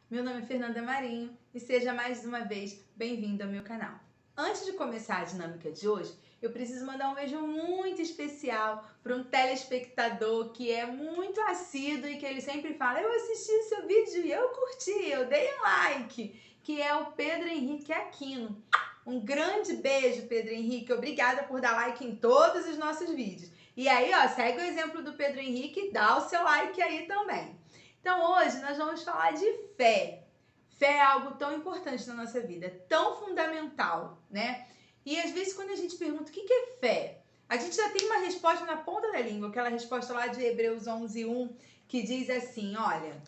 Meu nome é Fernanda Marinho e seja mais uma vez bem-vindo ao meu canal. Antes de começar a dinâmica de hoje, eu preciso mandar um beijo muito especial para um telespectador que é muito assíduo e que ele sempre fala: eu assisti seu vídeo e eu curti, eu dei um like, que é o Pedro Henrique Aquino. Um grande beijo, Pedro Henrique, obrigada por dar like em todos os nossos vídeos. E aí, ó, segue o exemplo do Pedro Henrique e dá o seu like aí também. Então hoje nós vamos falar de fé. Fé é algo tão importante na nossa vida, tão fundamental, né? E às vezes quando a gente pergunta o que é fé, a gente já tem uma resposta na ponta da língua, aquela resposta lá de Hebreus 11:1, que diz assim, olha: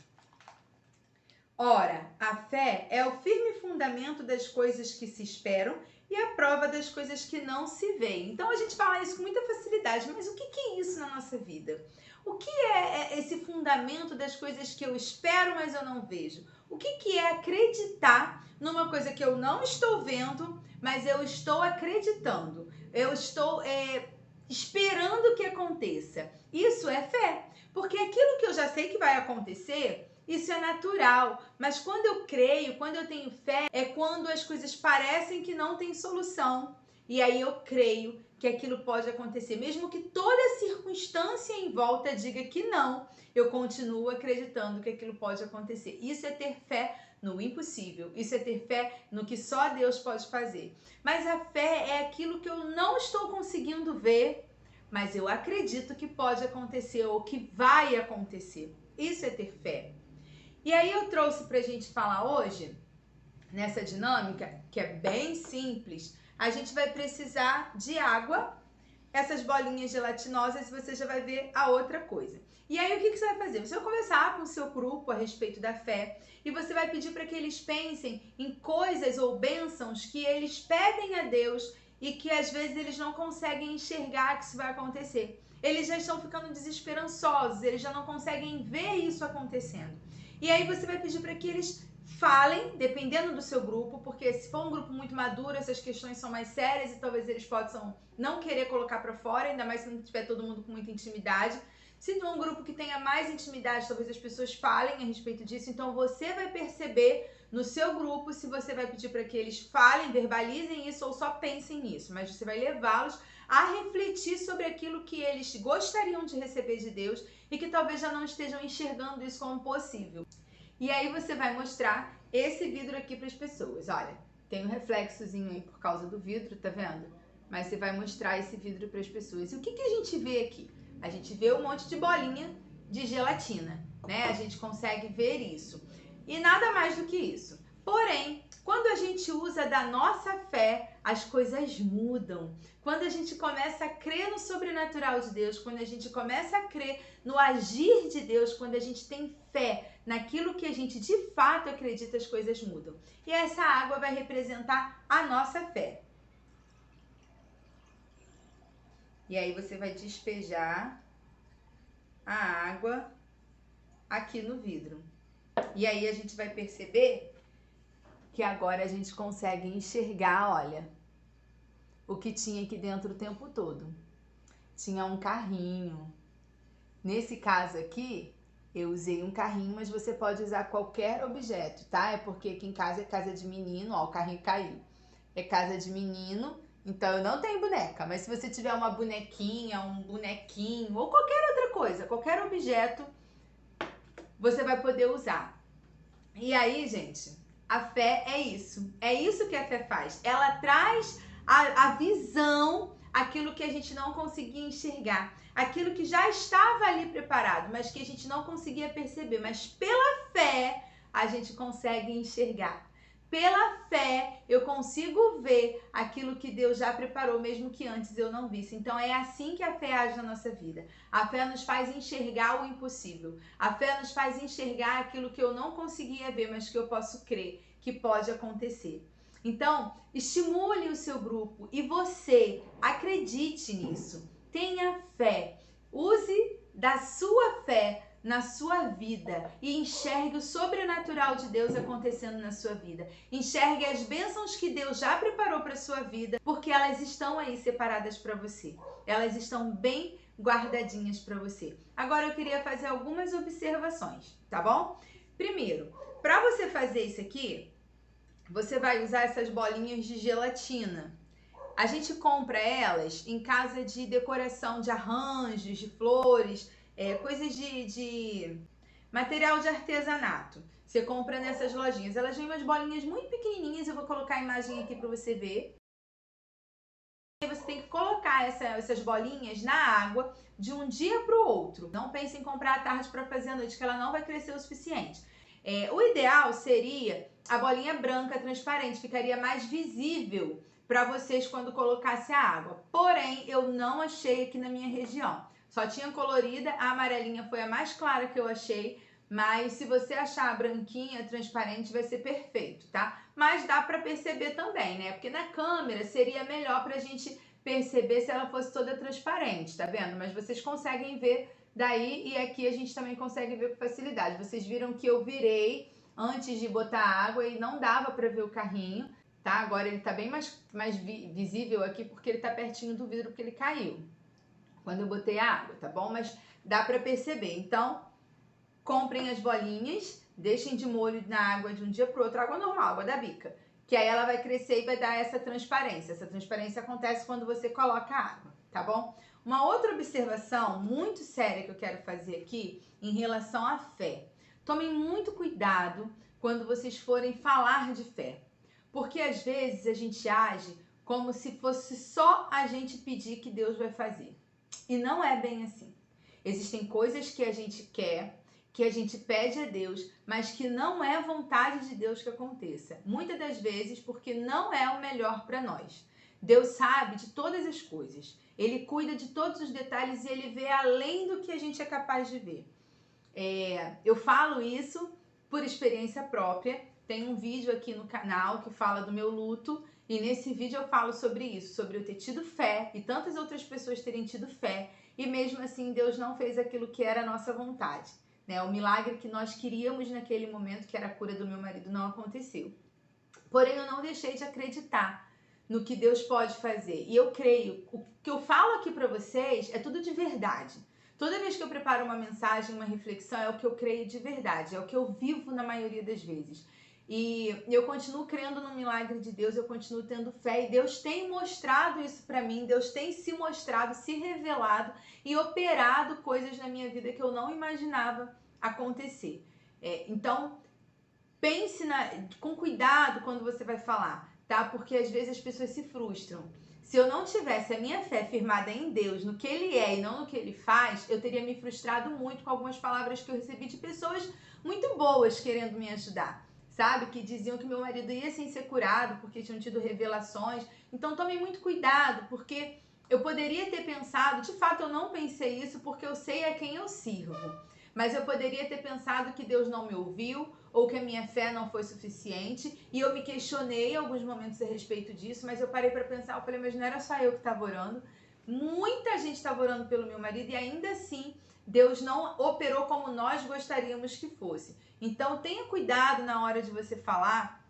ora, a fé é o firme fundamento das coisas que se esperam e a prova das coisas que não se veem. Então a gente fala isso com muita facilidade, mas o que é isso na nossa vida? O que é esse fundamento das coisas que eu espero, mas eu não vejo? O que é acreditar numa coisa que eu não estou vendo, mas eu estou acreditando? Eu estou esperando que aconteça. Isso é fé. Porque aquilo que eu já sei que vai acontecer, isso é natural. Mas quando eu creio, quando eu tenho fé, é quando as coisas parecem que não tem solução. E aí eu creio que aquilo pode acontecer. Mesmo que toda circunstância em volta diga que não, eu continuo acreditando que aquilo pode acontecer. Isso é ter fé no impossível. Isso é ter fé no que só Deus pode fazer. Mas a fé é aquilo que eu não estou conseguindo ver, mas eu acredito que pode acontecer ou que vai acontecer. Isso é ter fé. E aí eu trouxe pra gente falar hoje, nessa dinâmica, que é bem simples. A gente vai precisar de água, essas bolinhas gelatinosas, e você já vai ver a outra coisa. E aí o que você vai fazer? Você vai conversar com o seu grupo a respeito da fé e você vai pedir para que eles pensem em coisas ou bênçãos que eles pedem a Deus e que às vezes eles não conseguem enxergar que isso vai acontecer. Eles já estão ficando desesperançosos, eles já não conseguem ver isso acontecendo. E aí você vai pedir para que eles falem, dependendo do seu grupo, porque se for um grupo muito maduro, essas questões são mais sérias e talvez eles possam não querer colocar para fora, ainda mais se não tiver todo mundo com muita intimidade. Se for um grupo que tenha mais intimidade, talvez as pessoas falem a respeito disso. Então você vai perceber no seu grupo se você vai pedir para que eles falem, verbalizem isso ou só pensem nisso, mas você vai levá-los a refletir sobre aquilo que eles gostariam de receber de Deus e que talvez já não estejam enxergando isso como possível. E aí você vai mostrar esse vidro aqui para as pessoas. Olha, tem um reflexozinho aí por causa do vidro, tá vendo? Mas você vai mostrar esse vidro para as pessoas. E o que a gente vê aqui? A gente vê um monte de bolinha de gelatina, né? A gente consegue ver isso. E nada mais do que isso. Porém, quando a gente usa da nossa fé, as coisas mudam. Quando a gente começa a crer no sobrenatural de Deus, quando a gente começa a crer no agir de Deus, quando a gente tem fé naquilo que a gente de fato acredita, as coisas mudam. E essa água vai representar a nossa fé. E aí você vai despejar a água aqui no vidro. E aí a gente vai perceber que agora a gente consegue enxergar, olha, o que tinha aqui dentro o tempo todo. Tinha um carrinho. Nesse caso aqui, eu usei um carrinho, mas você pode usar qualquer objeto, tá? É porque aqui em casa é casa de menino, ó, o carrinho caiu. É casa de menino, então eu não tenho boneca, mas se você tiver uma bonequinha, um bonequinho ou qualquer outra coisa, qualquer objeto, você vai poder usar. E aí, gente, a fé é isso. É isso que a fé faz. Ela traz a visão, aquilo que a gente não conseguia enxergar, aquilo que já estava ali preparado, mas que a gente não conseguia perceber. Mas pela fé, a gente consegue enxergar. Pela fé, eu consigo ver aquilo que Deus já preparou, mesmo que antes eu não visse. Então, é assim que a fé age na nossa vida. A fé nos faz enxergar o impossível. A fé nos faz enxergar aquilo que eu não conseguia ver, mas que eu posso crer que pode acontecer. Então, estimule o seu grupo e você acredite nisso. Tenha fé. Use da sua fé na sua vida e enxergue o sobrenatural de Deus acontecendo na sua vida. Enxergue as bênçãos que Deus já preparou para a sua vida, porque elas estão aí separadas para você. Elas estão bem guardadinhas para você. Agora eu queria fazer algumas observações, tá bom? Primeiro, Para você fazer isso aqui, você vai usar essas bolinhas de gelatina. A gente compra elas em casa de decoração de arranjos, de flores, coisas de material de artesanato. Você compra nessas lojinhas. Elas vêm umas bolinhas muito pequenininhas. Eu vou colocar a imagem aqui para você ver. Você tem que colocar essas bolinhas na água de um dia para o outro. Não pense em comprar à tarde para fazer à noite, que ela não vai crescer o suficiente. O ideal seria a bolinha branca transparente, ficaria mais visível para vocês quando colocasse a água. Porém, eu não achei aqui na minha região. Só tinha colorida, a amarelinha foi a mais clara que eu achei. Mas se você achar a branquinha, transparente, vai ser perfeito, tá? Mas dá para perceber também, né? Porque na câmera seria melhor pra gente perceber se ela fosse toda transparente, tá vendo? Mas vocês conseguem ver daí e aqui a gente também consegue ver com facilidade. Vocês viram que eu virei antes de botar água e não dava para ver o carrinho, tá? Agora ele tá bem mais visível aqui porque ele tá pertinho do vidro porque ele caiu quando eu botei a água, tá bom? Mas dá para perceber. Então, comprem as bolinhas, deixem de molho na água de um dia para o outro, água normal, água da bica, que aí ela vai crescer e vai dar essa transparência. Essa transparência acontece quando você coloca a água, tá bom? Uma outra observação muito séria que eu quero fazer aqui em relação à fé. Tomem muito cuidado quando vocês forem falar de fé, porque às vezes a gente age como se fosse só a gente pedir que Deus vai fazer. E não é bem assim. Existem coisas que a gente quer, que a gente pede a Deus, mas que não é vontade de Deus que aconteça. Muitas das vezes porque não é o melhor para nós. Deus sabe de todas as coisas. Ele cuida de todos os detalhes e ele vê além do que a gente é capaz de ver. Eu falo isso por experiência própria. Tem um vídeo aqui no canal que fala do meu luto e nesse vídeo eu falo sobre isso, sobre eu ter tido fé e tantas outras pessoas terem tido fé e mesmo assim Deus não fez aquilo que era a nossa vontade. O milagre que nós queríamos naquele momento, que era a cura do meu marido, não aconteceu. Porém, eu não deixei de acreditar no que Deus pode fazer. E eu creio, o que eu falo aqui para vocês é tudo de verdade. Toda vez que eu preparo uma mensagem, uma reflexão, é o que eu creio de verdade, é o que eu vivo na maioria das vezes. E eu continuo crendo no milagre de Deus, eu continuo tendo fé e Deus tem mostrado isso para mim, Deus tem se mostrado, se revelado e operado coisas na minha vida que eu não imaginava acontecer. Então, pense com cuidado quando você vai falar, tá? Porque às vezes as pessoas se frustram. Se eu não tivesse a minha fé firmada em Deus, no que Ele é e não no que Ele faz, eu teria me frustrado muito com algumas palavras que eu recebi de pessoas muito boas querendo me ajudar. Sabe? Que diziam que meu marido ia sem ser curado porque tinham tido revelações. Então tomem muito cuidado, porque eu poderia ter pensado, de fato eu não pensei isso porque eu sei a quem eu sirvo. Mas eu poderia ter pensado que Deus não me ouviu ou que a minha fé não foi suficiente. E eu me questionei em alguns momentos a respeito disso, mas eu parei para pensar, eu falei, mas não era só eu que estava orando. Muita gente estava orando pelo meu marido e ainda assim Deus não operou como nós gostaríamos que fosse. Então tenha cuidado na hora de você falar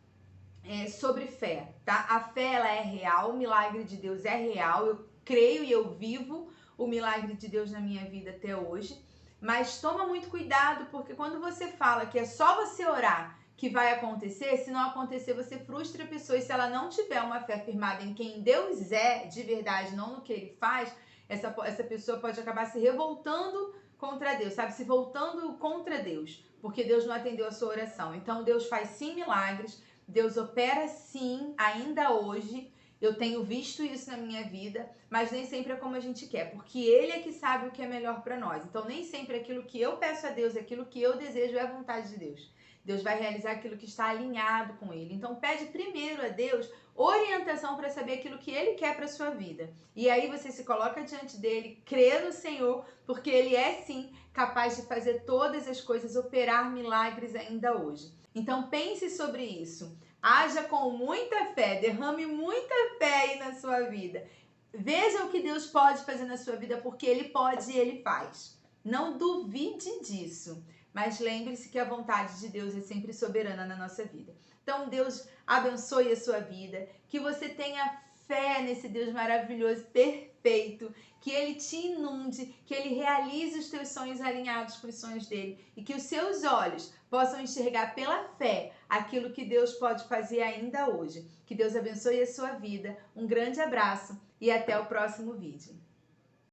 sobre fé, tá? A fé ela é real, o milagre de Deus é real, eu creio e eu vivo o milagre de Deus na minha vida até hoje, mas toma muito cuidado porque quando você fala que é só você orar que vai acontecer, se não acontecer você frustra a pessoa e se ela não tiver uma fé firmada em quem Deus é de verdade, não no que Ele faz, essa pessoa pode acabar se revoltando contra Deus, sabe? Se voltando contra Deus, porque Deus não atendeu a sua oração. Então Deus faz sim milagres, Deus opera sim, ainda hoje. Eu tenho visto isso na minha vida, mas nem sempre é como a gente quer, porque Ele é que sabe o que é melhor para nós. Então nem sempre aquilo que eu peço a Deus, aquilo que eu desejo é a vontade de Deus. Deus vai realizar aquilo que está alinhado com Ele. Então pede primeiro a Deus orientação para saber aquilo que Ele quer para a sua vida. E aí você se coloca diante dEle, crê no Senhor, porque Ele é sim capaz de fazer todas as coisas, operar milagres ainda hoje. Então pense sobre isso. Haja com muita fé, derrame muita fé aí na sua vida. Veja o que Deus pode fazer na sua vida, porque Ele pode e Ele faz. Não duvide disso. Mas lembre-se que a vontade de Deus é sempre soberana na nossa vida. Então Deus abençoe a sua vida, que você tenha fé nesse Deus maravilhoso, perfeito, perfeito, que Ele te inunde, que Ele realize os teus sonhos alinhados com os sonhos dele e que os seus olhos possam enxergar pela fé aquilo que Deus pode fazer ainda hoje. Que Deus abençoe a sua vida. Um grande abraço e até o próximo vídeo.